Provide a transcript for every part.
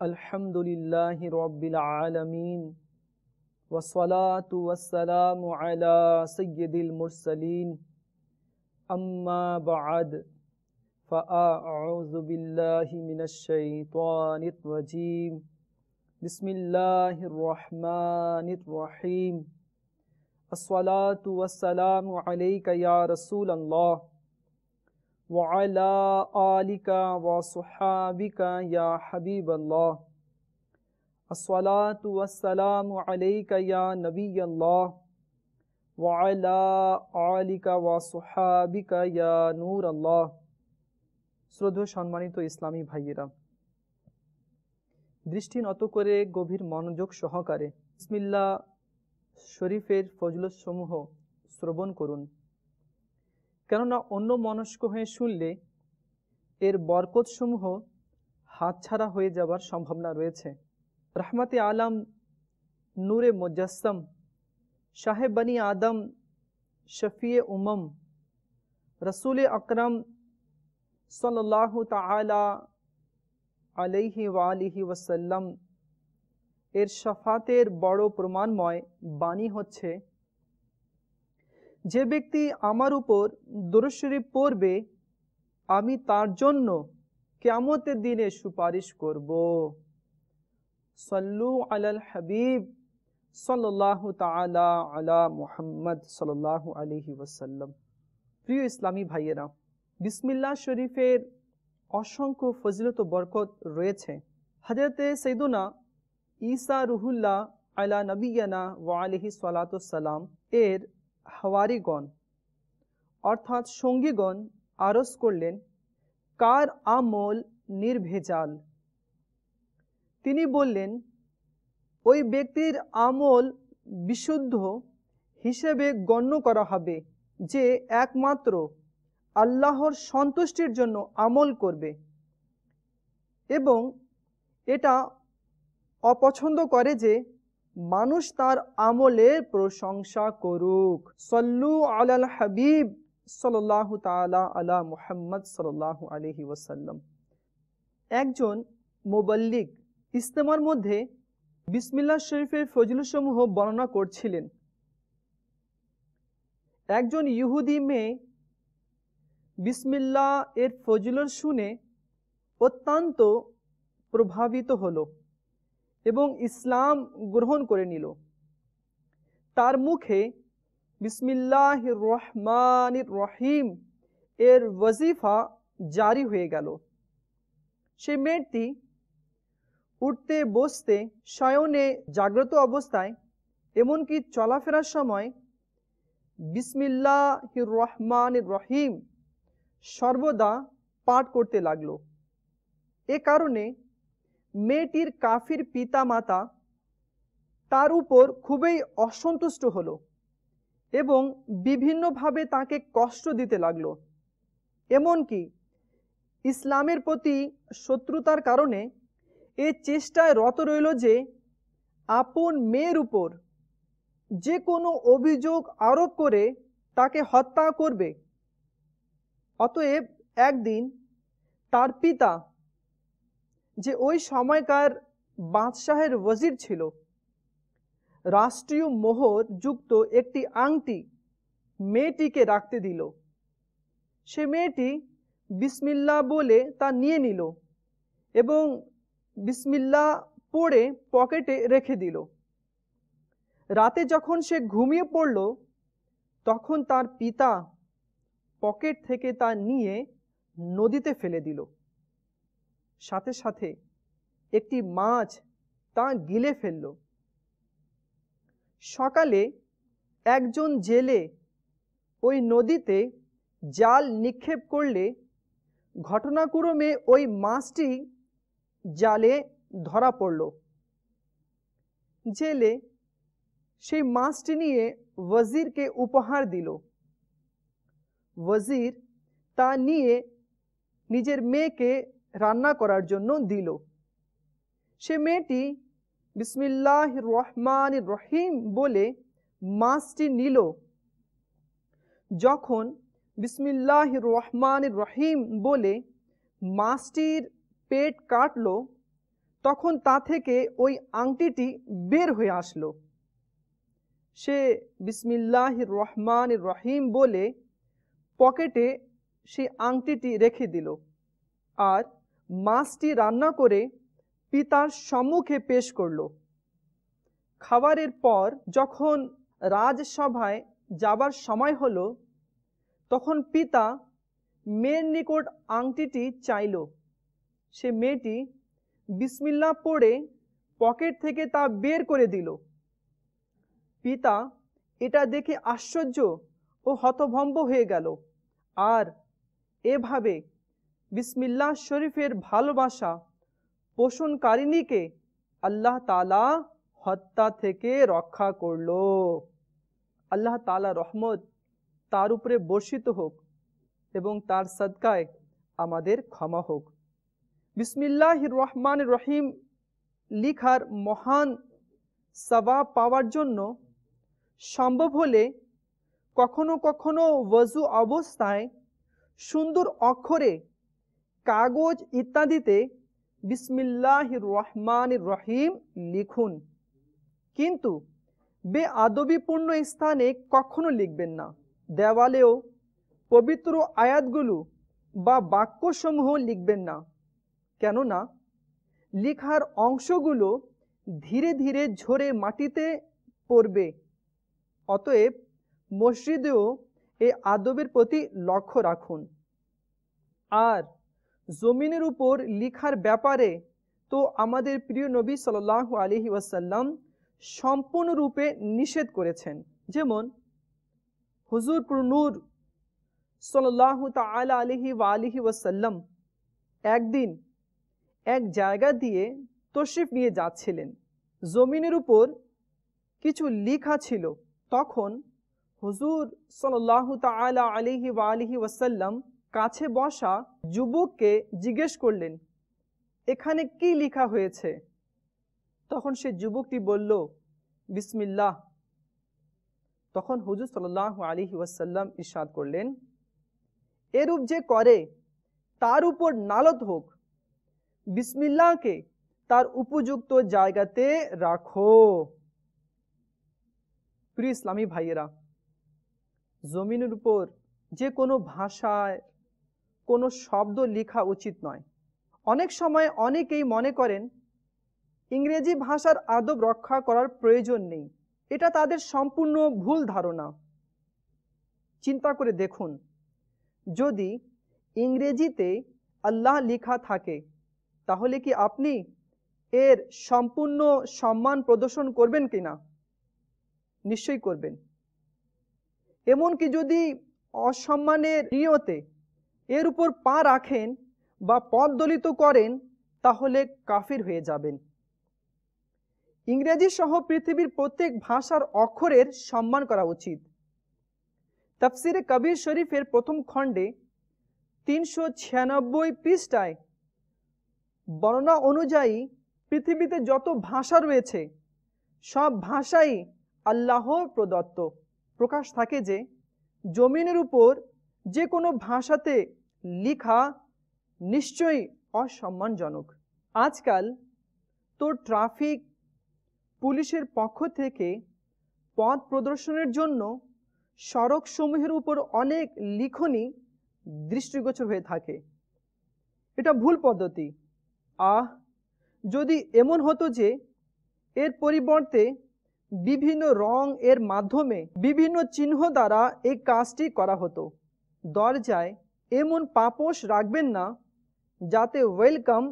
अल्हम्दुलिल्लाहि रब्बिल आलमीन वस्सलातु वस्सलामु अला सय्यिदिल मुरसलीन अम्मा बअद फ़अऊज़ु बिल्लाहि मिनश शैतानिर रजीम बिस्मिल्लाहिर रहमानिर रहीम अस्सलातु वस्सलामु अलैका या रसूलल्लाह व अला आलिका व सुहाबिका या हबीबल्लाह अस्सलातु वस्सलामु अलैका या नबियल्लाह व अला आलिका व सुहाबिका या नूरल्लाह। শ্রদ্ধেয় সম্মানিত ইসলামী ভাইয়েরা, দৃষ্টি নত করে গভীর মনোযোগ সহকারে বিসমিল্লাহ শরীফের ফজিলত সমূহ শ্রবণ করুন, কেননা অন্য মনস্ক হয়ে শুনলে এর বরকত সমূহ হাতছাড়া হয়ে যাবার সম্ভাবনা রয়েছে। রহমতে আলম নূরে মুজাসসম সাহেব বনি আদম শফিয়ে উমম রসুল আকরম সাল্লাল্লাহু তাআলা আলাইহি ওয়া আলিহি ওয়াসাল্লাম এর শাফাতের বড় প্রমাণময় বাণী হচ্ছে, যে ব্যক্তি আমার উপর দুরূদ শরীফ পড়বে আমি তার জন্য কিয়ামতের দিনে সুপারিশ করব। সাল্লু আলাল হাবিব সাল্লাল্লাহু তাআলা আলা মুহাম্মদ সাল্লাল্লাহু আলাইহি ওয়াসাল্লাম। প্রিয় ইসলামী ভাইয়েরা, বিসমিল্লাহ শরীফের অসংখ্য ফজিলত ও বরকত রয়েছে। হযরতে সাইয়্যিদুনা ঈসা রুহুল্লাহ আলা নবিয়ানা ওয়া আলাইহি সালাতু সালাম এর হাওয়ারিগণ অর্থাৎ সঙ্গীগণ আরজ করলেন, কার আমল নির্ভেজাল? তিনি বললেন, ওই ব্যক্তির আমল বিশুদ্ধ হিসেবে গণ্য করা হবে যে একমাত্র আল্লাহর সন্তুষ্টির জন্য আমল করবে এবং এটা অপছন্দ করে যে মানুষ তার আমলের প্রশংসা করুক। সল্লু আলাল হাবিব সাল্লাল্লাহু তাআলা আলা মুহাম্মদ সাল্লাল্লাহু আলাইহি ওয়াসাল্লাম। একজন মুবাল্লিগ ইস্তেমার মধ্যে বিসমিল্লাহ শরীফের ফজিলতসমূহ বর্ণনা করছিলেন। একজন ইহুদি মেয়ে বিসমিল্লাহ এর ফজিলত শুনে অত্যন্ত প্রভাবিত হলো এবং ইসলাম গ্রহণ করে নিল। তার মুখে বিসমিল্লাহির রহমানির রহিম এর ওয়াজিফা জারি হয়ে গেল। সে মেয়েটি উঠতে বসতে, শয়নে, জাগ্রত অবস্থায়, এমনকি চলাফেরার সময় বিসমিল্লাহির রহমানির রহিম সর্বদা পাঠ করতে লাগলো। এ কারণে মেয়েটির কাফির পিতা মাতা তার উপর খুবই অসন্তুষ্ট হলো এবং বিভিন্নভাবে তাকে কষ্ট দিতে লাগলো। এমনকি ইসলামের প্রতি শত্রুতার কারণে এ চেষ্টায় রত রইল যে আপন মেয়ের উপর যে কোনো অভিযোগ আরোপ করে তাকে হত্যা করবে। অতএব একদিন তার পিতা, যে ওই সময়কার বাদশাহের ওয়াজির ছিল, রাষ্ট্রীয় মোহর যুক্ত একটি আংটি মেয়েটিকে রাখতে দিল। সে মেয়েটি বিসমিল্লাহ বলে তা নিয়ে নিল এবং বিসমিল্লাহ পড়ে পকেটে রেখে দিল। রাতে যখন সে ঘুমিয়ে পড়ল তখন তার পিতা পকেট থেকে তা নিয়ে নদীতে ফেলে দিল। সাথে সাথে একটি মাছ তা গিলে ফেলল। সকালে একজন জেলে ওই নদীতে জাল নিক্ষেপ করলে ঘটনাক্রমে ওই মাছটি জালে ধরা পড়ল। জেলে সেই মাছটি নিয়ে ওয়াজিরকে উপহার দিল। ওয়াজির তা নিয়ে নিজের মেয়েকে রান্না করার জন্য দিল। সে মেয়েটি বিসমিল্লাহির রহমানির রহিম বলে মাছটি নিল। যখন বিসমিল্লাহির রহমানির রহিম বলে মাছটির পেট কাটল তখন তা থেকে ওই আংটিটি বের হয়ে আসলো। সে বিসমিল্লাহির রহমানির রহিম বলে পকেটে সেই আংটিটি রেখে দিল আর মাছটি রান্না করে পিতার সম্মুখে পেশ করল। খাবারের পর যখন রাজসভায় যাবার সময় হলো, তখন পিতা মেয়ের নিকট আংটিটি চাইল। সে মেয়েটি বিসমিল্লাহ পড়ে পকেট থেকে তা বের করে দিল। পিতা এটা দেখে আশ্চর্য ও হতভম্ব হয়ে গেল আর এভাবে বিসমিল্লাহ শরীফের ভালোবাসা পোষণকারিণীকে আল্লাহ তাআলা হত্যা থেকে রক্ষা করল। আল্লাহ তাআলা রহমত তার উপরে বর্ষিত হোক এবং তার সদকায় আমাদের ক্ষমা হোক। বিসমিল্লাহির রহমানির রহিম লিখার মহান সওয়াব পাওয়ার জন্য সম্ভব হলে কখনো কখনো ওযু অবস্থায় সুন্দর অক্ষরে কাগজ ইত্যাদিতে বিসমিল্লাহির রহমানির রহিম লিখুন, কিন্তু বেআদবিপূর্ণ স্থানে কখনো লিখবেন না। দেওয়ালেও পবিত্র আয়াতগুলো বা বাক্যসমূহ লিখবেন না, কেননা লিখার অংশগুলো ধীরে ধীরে ঝরে মাটিতে পড়বে। অতএব মসজিদেও এই আদবের প্রতি লক্ষ্য রাখুন। আর জমিনের উপর লিখার ব্যাপারে তো আমাদের প্রিয় নবী সাল্লাল্লাহু আলাইহি ওয়াসাল্লাম সম্পূর্ণরূপে নিষেধ করেছেন। যেমন হুজুর নূর সাল্লাল্লাহু তাআলা আলাইহি ওয়াসাল্লাম একদিন এক জায়গা দিয়ে তশরিফ নিয়ে যাচ্ছিলেন। জমিনের উপর কিছু লেখা ছিল। তখন হুজুর সাল্লাল্লাহু তাআলা আলাইহি ওয়াসাল্লাম কাছে বসা যুবককে জিজ্ঞেস করলেন, এখানে কি লেখা হয়েছে? তখন সে যুবকটি বলল, বিসমিল্লাহ। তখন হুজুর সাল্লাল্লাহু আলাইহি ওয়াসাল্লাম ইরশাদ করলেন, এরূপ যে করে তার উপর নালত হোক, বিসমিল্লাহকে তার উপযুক্ত জায়গাতে রাখো। প্রিয় ইসলামী ভাইয়েরা, জমিনের উপর যে কোনো ভাষায় কোনো শব্দ লেখা উচিত নয়। অনেক সময় অনেকেই মনে করেন ইংরেজি ভাষার আদব রক্ষা করার প্রয়োজন নেই। এটা তাদের সম্পূর্ণ ভুল ধারণা। চিন্তা করে দেখুন, যদি ইংরেজিতে আল্লাহ লেখা থাকে তাহলে কি আপনি এর সম্পূর্ণ সম্মান প্রদর্শন করবেন কিনা? নিশ্চয়ই করবেন। এমনকি যদি অসম্মানের নিয়তে এর উপর পা রাখেন বা পথ দলিত করেন তাহলে কাফির হয়ে যাবেন। ইংরেজি সহ পৃথিবীর প্রত্যেক ভাষার অক্ষরের সম্মান করা উচিত। তাফসিরে কবির শরীফের প্রথম খণ্ডে 396 পৃষ্ঠায় বর্ণনা অনুযায়ী পৃথিবীতে যত ভাষা রয়েছে সব ভাষাই আল্লাহর প্রদত্ত। প্রকাশ থাকে যে জমিনের উপর যে কোনো ভাষাতে লেখা নিশ্চয়ই অসম্মানজনক। আজকাল তো ট্রাফিক পুলিশের পক্ষ থেকে পথ প্রদর্শনের জন্য সড়ক সমূহের উপর অনেক লিখনি দৃষ্টিগোচর হয়ে থাকে। এটা ভুল পদ্ধতি। যদি এমন হতো যে এর পরিবর্তে বিভিন্ন রং এর মাধ্যমে বিভিন্ন চিহ্ন দ্বারা এই কাজটি করা হতো। দরজায় এমন পাপোশ রাখবেন না যাতে ওয়েলকাম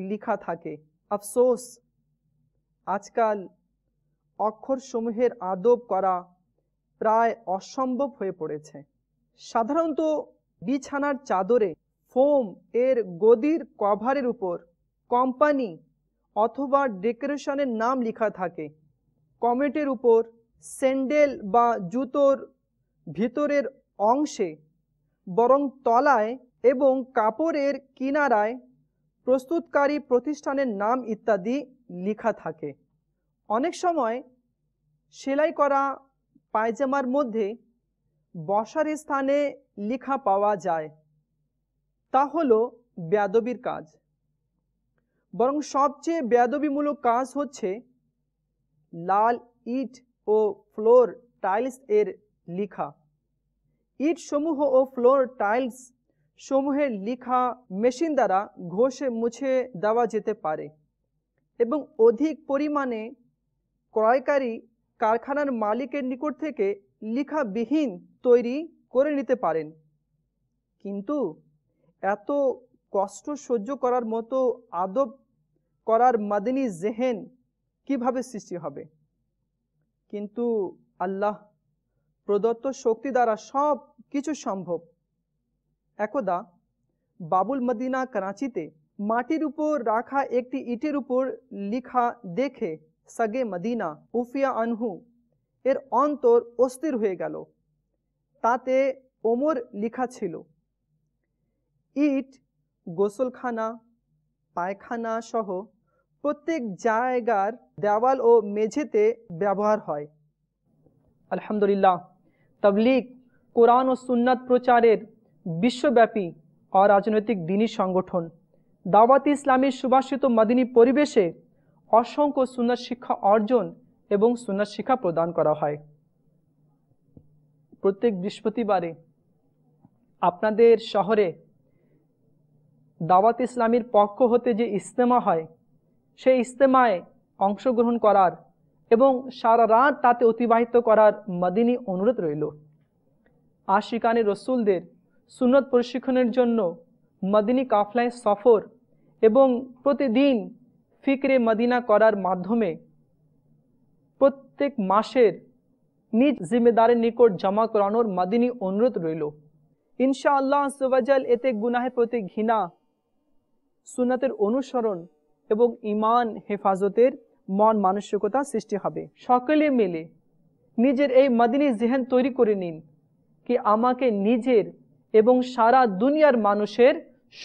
লেখা থাকে। আফসোস, আজকাল অক্ষরসমূহের আদব করা প্রায় অসম্ভব হয়ে পড়েছে। সাধারণত বিছানার চাদরে ফোম এর গদির কভারের উপর কোম্পানি অথবা ডেকোরেশনের নাম লেখা থাকে। কমেটের উপর, স্যান্ডেল বা জুতোর ভিতরের অংশে বরং তলায় এবং কাপড়ের কিনারায় প্রস্তুতকারী প্রতিষ্ঠানের নাম ইত্যাদি লেখা থাকে। অনেক সময় সেলাই করা পায়জামার মধ্যে বসার স্থানে লেখা পাওয়া যায়। তা হলো বেয়াদবির কাজ। বরং সবচেয়ে বেয়াদবিমূলক কাজ হচ্ছে লাল ইট ও ফ্লোর টাইলস এর লিখা। ইট সমূহ ও ফ্লোর টাইলস সমূহের লিখা মেশিন দ্বারা ঘষে মুছে দেওয়া যেতে পারে এবং অধিক পরিমাণে ক্রয়কারী কারখানার মালিকের নিকট থেকে লিখাবিহীন তৈরি করে নিতে পারেন। কিন্তু এত কষ্ট সহ্য করার মতো আদব করার মাদিনী জেহেন কিভাবে সৃষ্টি হবে? কিন্তু আল্লাহ প্রদত্ত শক্তি দ্বারা সব কিছু সম্ভব। একদা বাবুল মদিনা করাচিতে মাটির উপর রাখা একটি ইটের উপর লিখা দেখে সাগে মদিনা উফিয়া আনহু এর অন্তর অস্থির হয়ে গেল। তাতে ওমর লিখা ছিল, ইট গোসলখানা, পায়খানা সহ প্রত্যেক জায়গার দেওয়াল ও মেঝেতে ব্যবহার হয়। আলহামদুলিল্লাহ, তবলিগ, কোরআন ও সুন্নাত প্রচারের বিশ্বব্যাপী অরাজনৈতিক দিনী সংগঠন দাওয়াত ইসলামীর সুবাসিত মাদিনী পরিবেশে অসংখ্য সুন্নাত শিক্ষা অর্জন এবং সুন্নাত শিক্ষা প্রদান করা হয়। প্রত্যেক বৃহস্পতিবারে আপনাদের শহরে দাওয়াত ইসলামীর পক্ষ হতে যে ইজতেমা হয়, সেই ইজতেমায় অংশগ্রহণ করার এবং সারা রাত তাতে অতিবাহিত করার মাদিনী অনুরোধ রইল। আশিকানে রসুলদের সুন্নত প্রশিক্ষণের জন্য মাদিনী কাফলায় সফর এবং প্রতিদিন ফিকরে মদিনা করার মাধ্যমে প্রত্যেক মাসের নিজ জিম্মেদারের নিকট জমা করানোর মাদিনী অনুরোধ রইল। ইনশাআল্লাহ সুবহানাল এতে গুনাহের প্রতি ঘৃণা, সুন্নাতের অনুসরণ এবং ঈমান হেফাজতের মন মানসিকতা সৃষ্টি হবে। সকলে মিলে নিজের এই মাদিনী জেহেন তৈরি করে নিন কি আমাকে নিজের এবং সারা দুনিয়ার মানুষের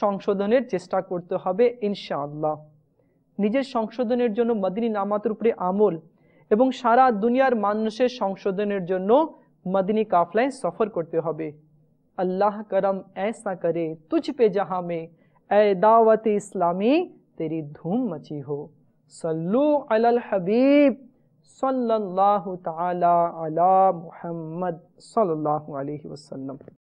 সংশোধনের চেষ্টা করতে হবে ইনশাআল্লাহ। নিজের সংশোধনের জন্য মাদিনী নামাতের উপরে আমল এবং সারা দুনিয়ার মানুষের সংশোধনের জন্য মাদিনী কাফলায় সফর করতে হবে। अल्लाह करम ऐसा करे तुझ पे जहां में ए दावत इस्लामी तेरी धूम मची हो। सल्लु अलल हबीब सल्लल्लाहु ताला अला मुहम्मद सल्लल्लाहु अलैहि वसल्लम।